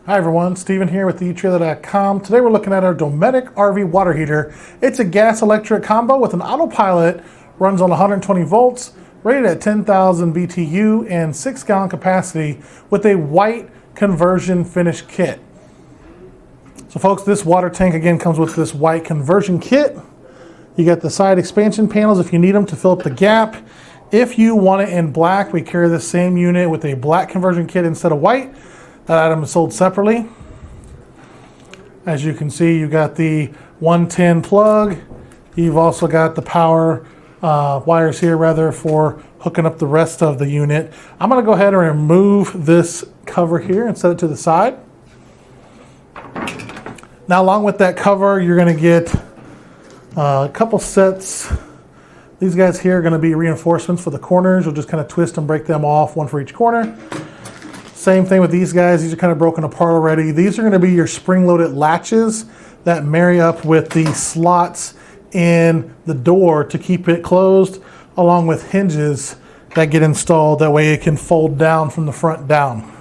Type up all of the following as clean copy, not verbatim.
Hi everyone, Steven here with the etrailer.com. Today we're looking at our Dometic RV Water Heater. It's a gas-electric combo with an autopilot, runs on 120 volts, rated at 10,000 BTU and 6-gallon capacity with a white conversion finish kit. So folks, this water tank again comes with this white conversion kit. You got the side expansion panels if you need them to fill up the gap. If you want it in black, we carry the same unit with a black conversion kit instead of white. That item is sold separately. As you can see, you got the 110 plug. You've also got the power wires here for hooking up the rest of the unit. I'm going to go ahead and remove this cover here and set it to the side. Now, along with that cover, you're going to get a couple sets. These guys here are going to be reinforcements for the corners. You'll just kind of twist and break them off, one for each corner. Same thing with these guys. These are kind of broken apart already. These are going to be your spring-loaded latches that marry up with the slots in the door to keep it closed, along with hinges that get installed. That way it can fold down from the front down.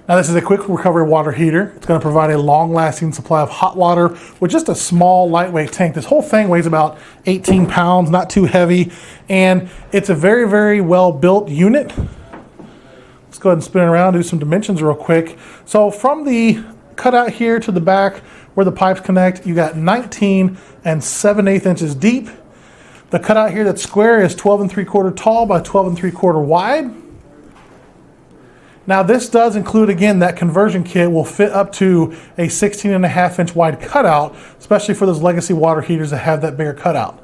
Now, this is a quick recovery water heater. It's going to provide a long-lasting supply of hot water with just a small, lightweight tank. This whole thing weighs about 18 pounds, not too heavy, and it's a very, very well-built unit. Let's go ahead and spin it around, do some dimensions real quick. So from the cutout here to the back where the pipes connect, you got 19 and 7/8 inches deep. The cutout here that's square is 12 3/4 tall by 12 3/4 wide. Now this does include, again, that conversion kit will fit up to a 16.5 inch wide cutout, especially for those legacy water heaters that have that bigger cutout.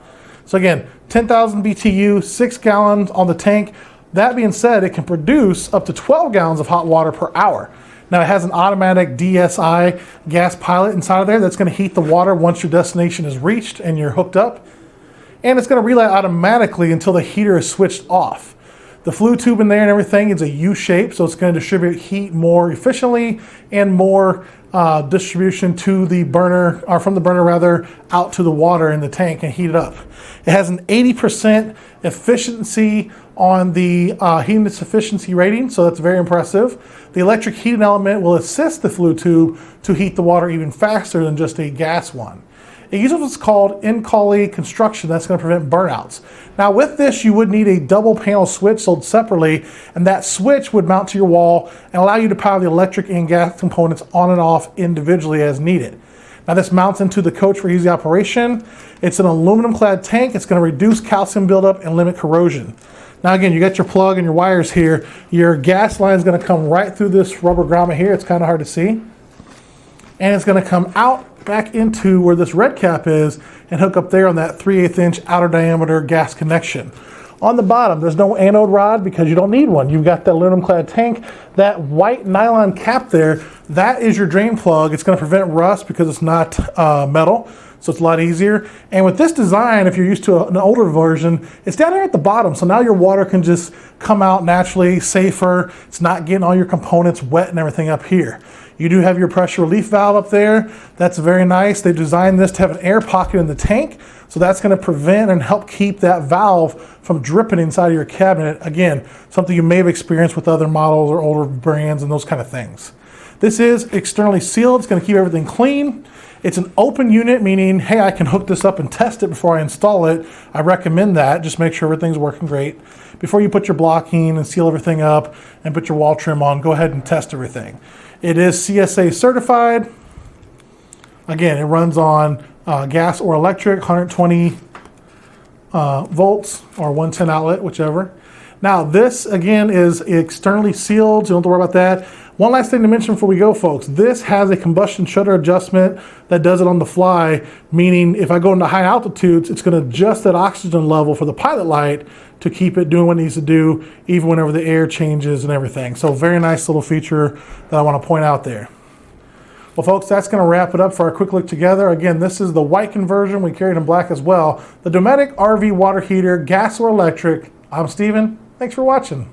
So again, 10,000 BTU, 6 gallons on the tank. That being said, it can produce up to 12 gallons of hot water per hour. Now, it has an automatic DSI gas pilot inside of there that's going to heat the water once your destination is reached and you're hooked up. And it's going to relay automatically until the heater is switched off. The flue tube in there and everything is a U shape, so it's going to distribute heat more efficiently and more distribution to the burner, or from the burner rather, out to the water in the tank and heat it up. It has an 80% efficiency on the heating efficiency rating, so that's very impressive. The electric heating element will assist the flue tube to heat the water even faster than just a gas one. It uses what's called in-collie construction that's going to prevent burnouts. Now with this, you would need a double panel switch sold separately, and that switch would mount to your wall and allow you to power the electric and gas components on and off individually as needed. Now this mounts into the coach for easy operation. It's an aluminum clad tank. It's going to reduce calcium buildup and limit corrosion. Now again, you got your plug and your wires here. Your gas line is going to come right through this rubber grommet here. It's kind of hard to see. And it's going to come out back into where this red cap is and hook up there on that 3/8 inch outer diameter gas connection. On the bottom, there's no anode rod because you don't need one. You've got that aluminum clad tank. That white nylon cap there, that is your drain plug. It's going to prevent rust because it's not metal, so it's a lot easier. And with this design, if you're used to an older version, it's down here at the bottom, so now your water can just come out naturally, safer. It's not getting all your components wet and everything up here. You do have your pressure relief valve up there. That's very nice. They designed this to have an air pocket in the tank, so that's going to prevent and help keep that valve from dripping inside of your cabinet. Again, something you may have experienced with other models or older brands and those kind of things. This is externally sealed. It's going to keep everything clean. It's an open unit, meaning, hey, I can hook this up and test it before I install it. I recommend that. Just make sure everything's working great. Before you put your blocking and seal everything up and put your wall trim on, go ahead and test everything. It is CSA certified. Again, it runs on gas or electric, 120 volts or 110 outlet, whichever. Now, this, again, is externally sealed, so you don't have to worry about that. One last thing to mention before we go, folks. This has a combustion shutter adjustment that does it on the fly, meaning if I go into high altitudes, it's going to adjust that oxygen level for the pilot light to keep it doing what it needs to do, even whenever the air changes and everything. So very nice little feature that I want to point out there. Well, folks, that's going to wrap it up for our quick look together. Again, this is the white conversion. We carry it in black as well. The Dometic RV Water Heater, gas or electric. I'm Steven. Thanks for watching.